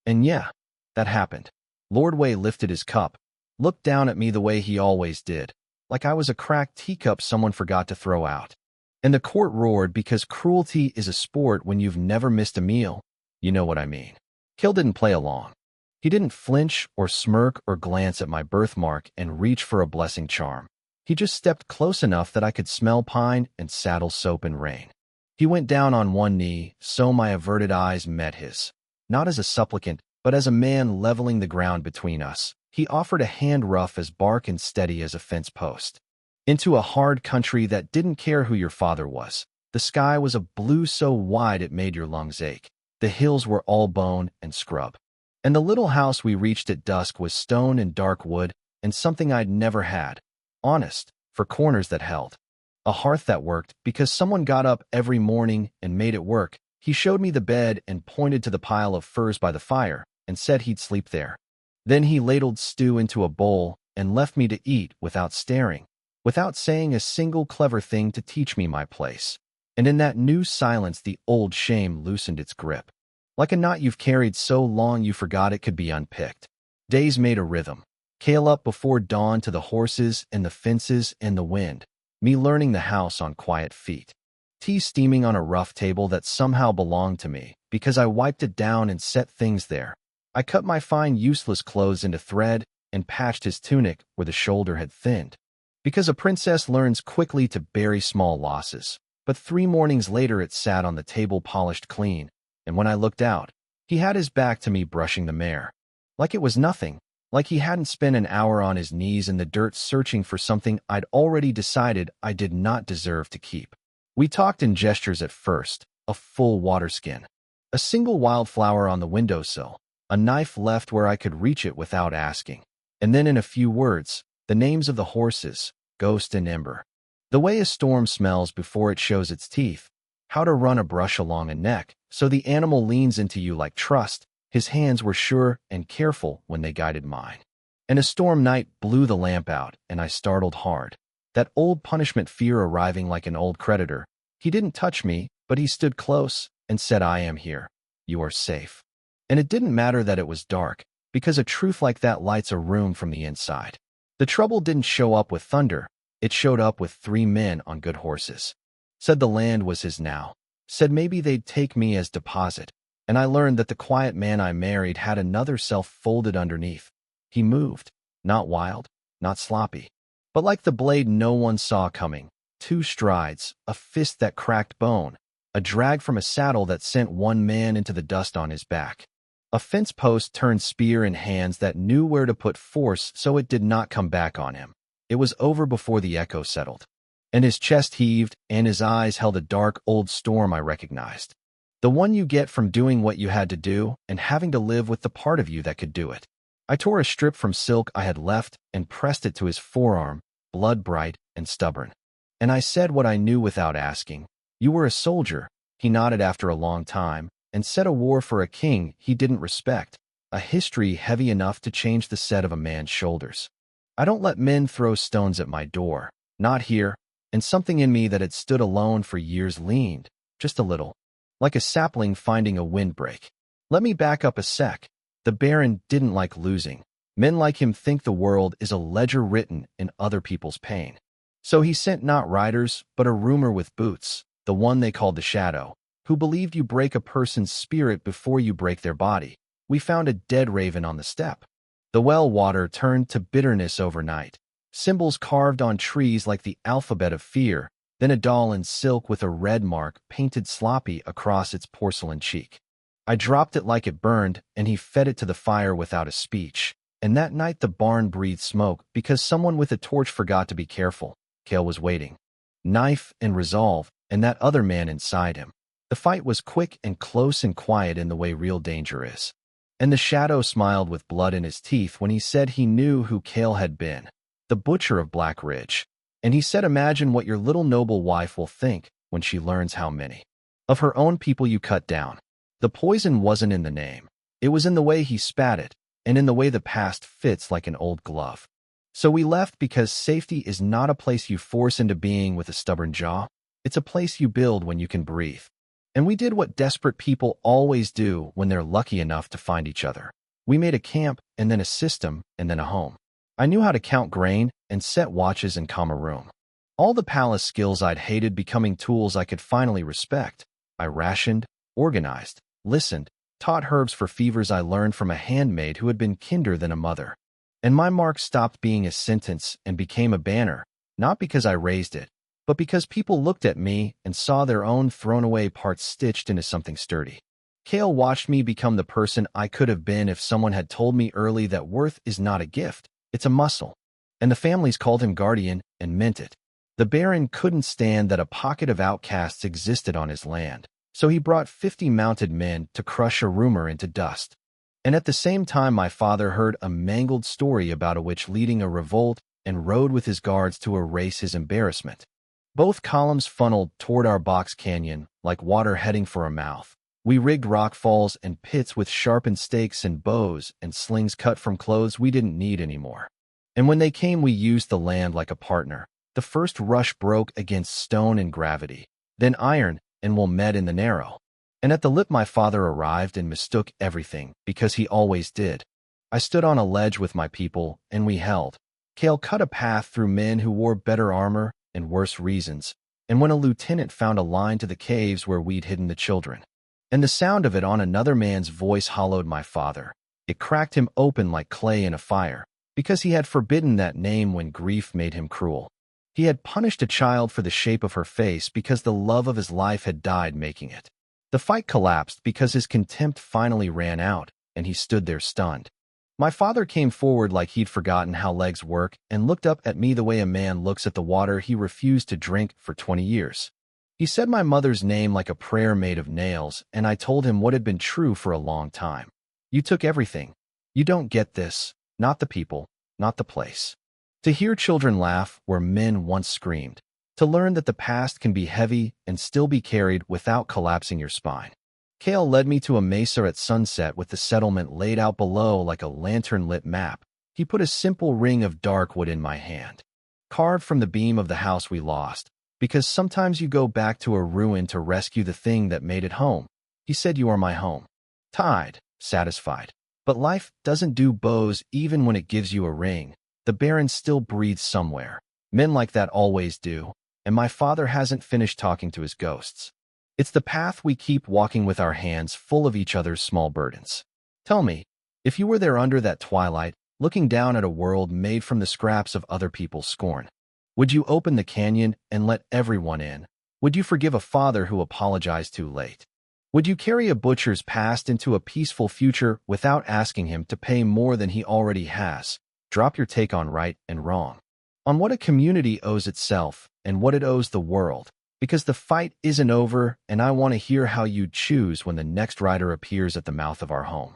And yeah, that happened. Lord Wei lifted his cup, looked down at me the way he always did, like I was a cracked teacup someone forgot to throw out. And the court roared because cruelty is a sport when you've never missed a meal. You know what I mean. Kill didn't play along. He didn't flinch or smirk or glance at my birthmark and reach for a blessing charm. He just stepped close enough that I could smell pine and saddle soap and rain. He went down on one knee, so my averted eyes met his. Not as a supplicant, but as a man leveling the ground between us. He offered a hand rough as bark and steady as a fence post. Into a hard country that didn't care who your father was. The sky was a blue so wide it made your lungs ache. The hills were all bone and scrub. And the little house we reached at dusk was stone and dark wood, and something I'd never had. Honest, for corners that held. A hearth that worked because someone got up every morning and made it work. He showed me the bed and pointed to the pile of furs by the fire and said he'd sleep there. Then he ladled stew into a bowl and left me to eat without staring, without saying a single clever thing to teach me my place. And in that new silence the old shame loosened its grip. Like a knot you've carried so long you forgot it could be unpicked. Days made a rhythm. Kale up before dawn to the horses and the fences and the wind. Me learning the house on quiet feet. Tea steaming on a rough table that somehow belonged to me because I wiped it down and set things there. I cut my fine useless clothes into thread and patched his tunic where the shoulder had thinned. Because a princess learns quickly to bury small losses. But 3 mornings later it sat on the table polished clean, and when I looked out, he had his back to me brushing the mare. Like it was nothing, like he hadn't spent an hour on his knees in the dirt searching for something I'd already decided I did not deserve to keep. We talked in gestures at first, a full water skin, a single wildflower on the windowsill, a knife left where I could reach it without asking, and then in a few words, the names of the horses, Ghost and Ember. The way a storm smells before it shows its teeth, how to run a brush along a neck so the animal leans into you like trust. His hands were sure and careful when they guided mine. And a storm night blew the lamp out, and I startled hard. That old punishment fear arriving like an old creditor. He didn't touch me, but he stood close and said, "I am here. You are safe." And it didn't matter that it was dark, because a truth like that lights a room from the inside. The trouble didn't show up with thunder. It showed up with 3 men on good horses. Said the land was his now. Said maybe they'd take me as deposit. And I learned that the quiet man I married had another self folded underneath. He moved, not wild, not sloppy, but like the blade no one saw coming. 2 strides, a fist that cracked bone, a drag from a saddle that sent one man into the dust on his back. A fence post turned spear in hands that knew where to put force so it did not come back on him. It was over before the echo settled. And his chest heaved, and his eyes held a dark old storm I recognized. The one you get from doing what you had to do and having to live with the part of you that could do it. I tore a strip from silk I had left and pressed it to his forearm, blood bright and stubborn. And I said what I knew without asking. "You were a soldier." He nodded after a long time and said a war for a king he didn't respect, a history heavy enough to change the set of a man's shoulders. I don't let men throw stones at my door, not here, and something in me that had stood alone for years leaned, just a little. Like a sapling finding a windbreak. Let me back up a sec. The Baron didn't like losing. Men like him think the world is a ledger written in other people's pain. So he sent not riders, but a rumor with boots, the one they called the Shadow, who believed you break a person's spirit before you break their body. We found a dead raven on the steppe. The well water turned to bitterness overnight. Symbols carved on trees like the alphabet of fear. Then a doll in silk with a red mark painted sloppy across its porcelain cheek. I dropped it like it burned, and he fed it to the fire without a speech. And that night the barn breathed smoke because someone with a torch forgot to be careful. Kale was waiting. Knife and resolve, and that other man inside him. The fight was quick and close and quiet in the way real danger is. And the Shadow smiled with blood in his teeth when he said he knew who Kale had been. The butcher of Black Ridge. And he said, "Imagine what your little noble wife will think when she learns how many of her own people you cut down." The poison wasn't in the name. It was in the way he spat it, and in the way the past fits like an old glove. So we left because safety is not a place you force into being with a stubborn jaw. It's a place you build when you can breathe. And we did what desperate people always do when they're lucky enough to find each other. We made a camp, and then a system, and then a home. I knew how to count grain and set watches and calm a room. All the palace skills I'd hated becoming tools I could finally respect. I rationed, organized, listened, taught herbs for fevers I learned from a handmaid who had been kinder than a mother. And my mark stopped being a sentence and became a banner, not because I raised it, but because people looked at me and saw their own thrown-away parts stitched into something sturdy. Kale watched me become the person I could have been if someone had told me early that worth is not a gift, it's a muscle. And the families called him guardian and meant it. The Baron couldn't stand that a pocket of outcasts existed on his land, so he brought 50 mounted men to crush a rumor into dust. And at the same time my father heard a mangled story about a witch leading a revolt and rode with his guards to erase his embarrassment. Both columns funneled toward our box canyon like water heading for a mouth. We rigged rock falls and pits with sharpened stakes and bows and slings cut from clothes we didn't need anymore. And when they came, we used the land like a partner. The first rush broke against stone and gravity, then iron, and we met in the narrow. And at the lip my father arrived and mistook everything, because he always did. I stood on a ledge with my people, and we held. Kale cut a path through men who wore better armor and worse reasons, and when a lieutenant found a line to the caves where we'd hidden the children. And the sound of it on another man's voice hollowed my father. It cracked him open like clay in a fire, because he had forbidden that name when grief made him cruel. He had punished a child for the shape of her face because the love of his life had died making it. The fight collapsed because his contempt finally ran out, and he stood there stunned. My father came forward like he'd forgotten how legs work and looked up at me the way a man looks at the water he refused to drink for 20 years. He said my mother's name like a prayer made of nails, and I told him what had been true for a long time. You took everything. You don't get this, not the people, not the place. To hear children laugh where men once screamed. To learn that the past can be heavy and still be carried without collapsing your spine. Kale led me to a mesa at sunset with the settlement laid out below like a lantern-lit map. He put a simple ring of dark wood in my hand, carved from the beam of the house we lost, because sometimes you go back to a ruin to rescue the thing that made it home. He said, "You are my home." Tied, satisfied. But life doesn't do bows even when it gives you a ring. The Baron still breathes somewhere. Men like that always do, and my father hasn't finished talking to his ghosts. It's the path we keep walking with our hands full of each other's small burdens. Tell me, if you were there under that twilight, looking down at a world made from the scraps of other people's scorn, would you open the canyon and let everyone in? Would you forgive a father who apologized too late? Would you carry a butcher's past into a peaceful future without asking him to pay more than he already has? Drop your take on right and wrong, on what a community owes itself and what it owes the world, because the fight isn't over, and I want to hear how you'd choose when the next rider appears at the mouth of our home.